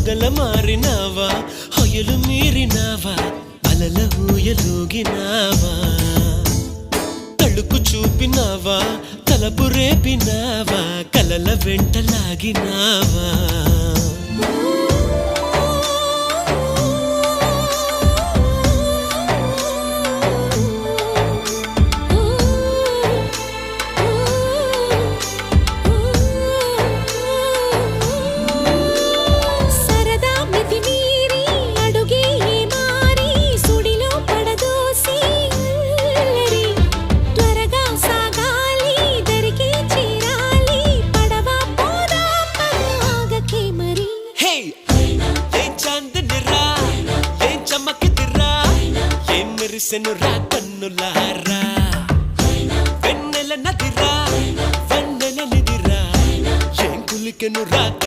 మొగల మారినావా హొయలు మీరినావా అలల ఊయలూగినావా తళుకు చూపినావా తలపు రేపినావా కలల వెంటలాగినావా మెరిసెనురా కన్నులారా వెన్నెల నదిరా వెన్నెల నిదిరా ఏం కులికెనురా